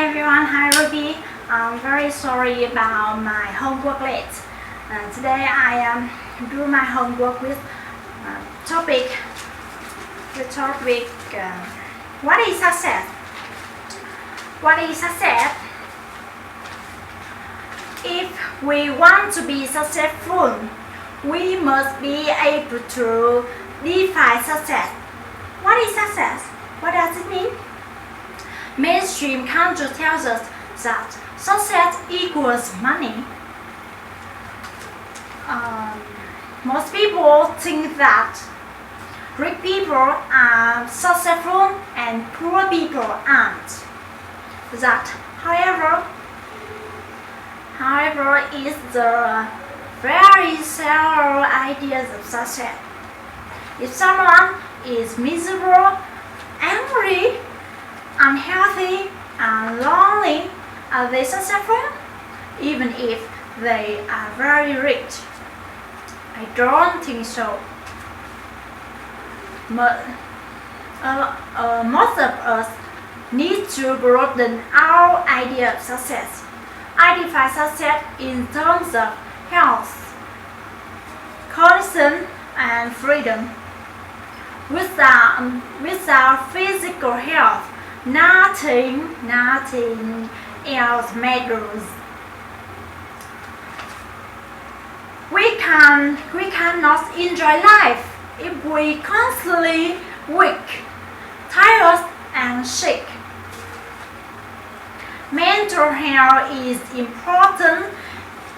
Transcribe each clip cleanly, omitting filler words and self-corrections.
everyone, hi Ruby. I'm very sorry about my homework late. Today I do my homework with topic. The topic what is success? What is success? If we want to be successful, we must be able to define success. What is success? What does it mean? Mainstream culture tells us that success equals money. Most people think that rich people are successful and poor people aren't. That, however, is the very shallow ideas of success. If someone is miserable, angry, unhealthy, and lonely, are they successful? Even if they are very rich? I don't think so. Most of us need to broaden our idea of success. I define success in terms of health, connection, and freedom. Without physical health, nothing else matters. We cannot enjoy life if we constantly weak, tired, and sick. Mental health is important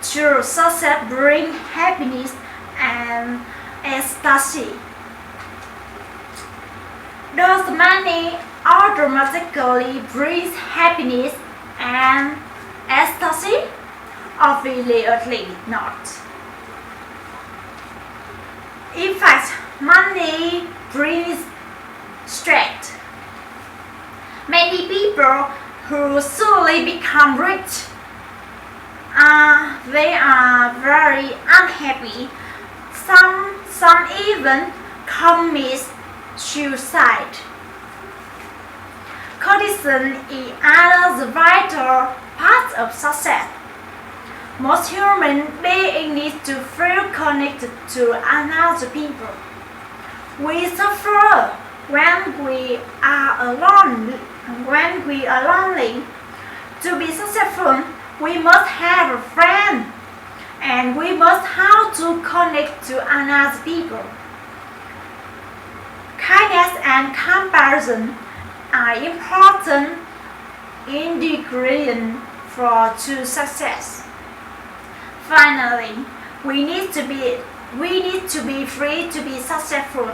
to success, bring happiness and ecstasy. Does money automatically brings happiness and ecstasy? Obviously not. In fact, money brings stress. Many people who suddenly become rich, they are very unhappy. Some even commit suicide. Connection is another vital part of success. Most human beings need to feel connected to another people. We suffer when we are alone. When we are lonely. To be successful, we must have a friend, and we must how to connect to another people. Kindness and comparison are important ingredients to success. Finally, we need to be free to be successful.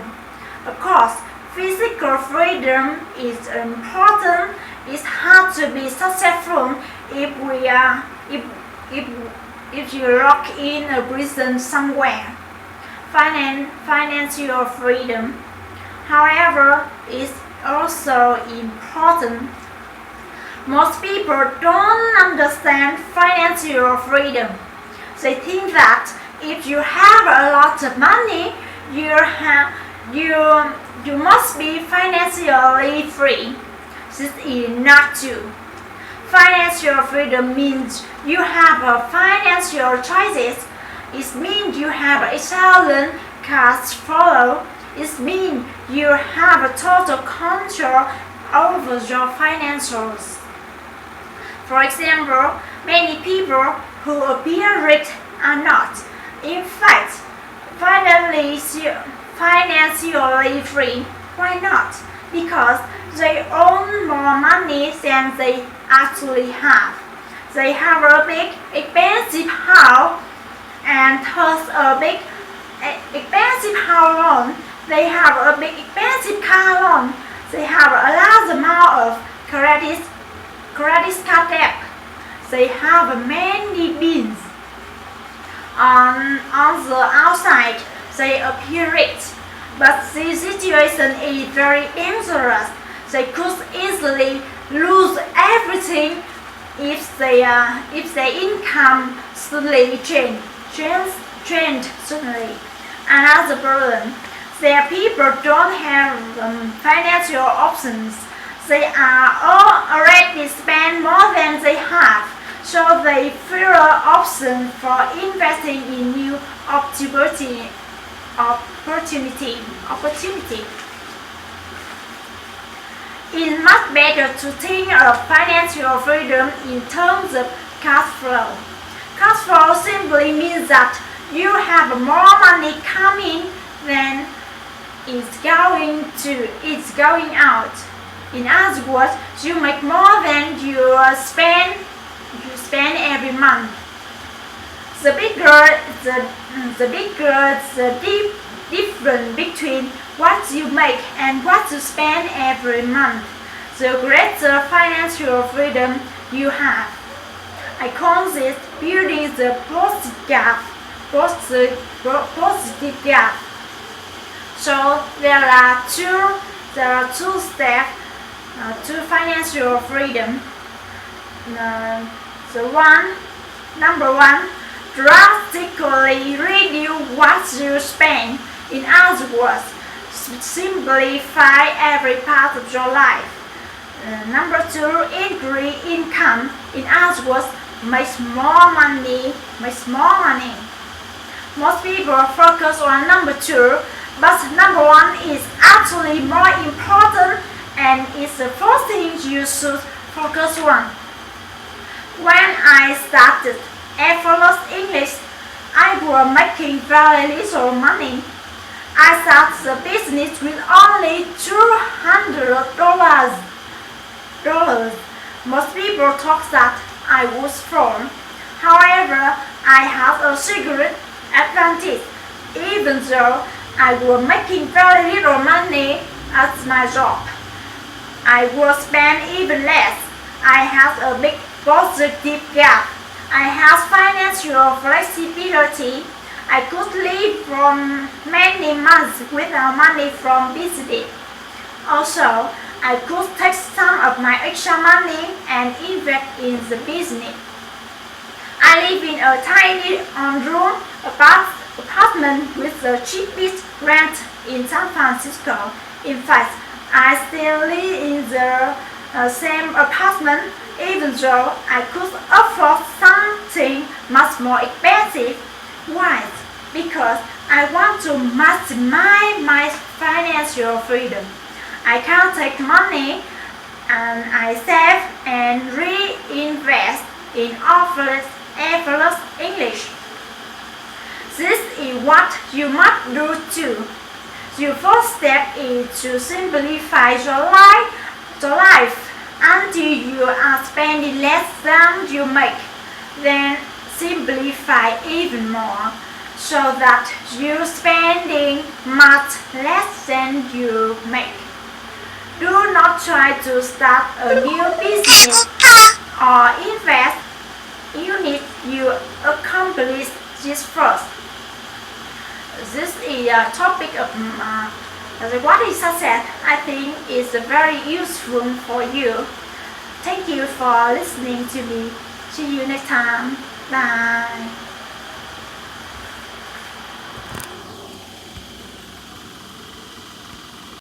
Of course, physical freedom is important. It's hard to be successful if you lock in a prison somewhere. Financial freedom, however, is also important. Most people don't understand financial freedom. They think that if you have a lot of money, you must be financially free. This is not true. Financial freedom means you have a financial choices. It means you have excellent cash flow. It means you have a total control over your financials. For example, many people who appear rich are not, in fact, financially free. Why not? Because they own more money than they actually have. They have a big, expensive house and thus a big, expensive house loan. They have a big, expensive car loan. They have a large amount of credit card debt. They have many bills. On the outside, they appear rich, but the situation is very dangerous. They could easily lose everything if their income suddenly changed suddenly. Another problem, their people don't have financial options. They are all already spent more than they have, so they fewer options for investing in new opportunity. It's much better to think of financial freedom in terms of cash flow. Cash flow simply means that you have more money coming than it's going out. In other words, you make more than you spend every month. The bigger the difference between what you make and what you spend every month, the greater financial freedom you have. I call this building the positive gap. So there are two steps to financial freedom. Number one, drastically reduce what you spend. In other words, simplify every part of your life. Number two, increase income. In other words, make more money. Most people focus on number two, but number one is actually more important and is the first thing you should focus on. When I started effortless English, I was making very little money. I started the business with only $200. Most people thought that I was fraud. However, I had a secret advantage. Even though I was making very little money at my job, I would spend even less. I had a big positive gap. I had financial flexibility. I could live for many months without money from business. Also, I could take some of my extra money and invest in the business. I live in a tiny one-room apartment with the cheapest rent in San Francisco. In fact, I still live in the same apartment even though I could afford something much more expensive. Why? Because I want to maximize my financial freedom. I can take money and I save and reinvest in effortless English. This is what you must do too. Your first step is to simplify your life until you are spending less than you make. Then simplify even more so that you're spending much less than you make. Do not try to start a new business or invest. You need to accomplish this first. This is a topic of what is success. I think is very useful for you. Thank you for listening to me. See you next time. Bye.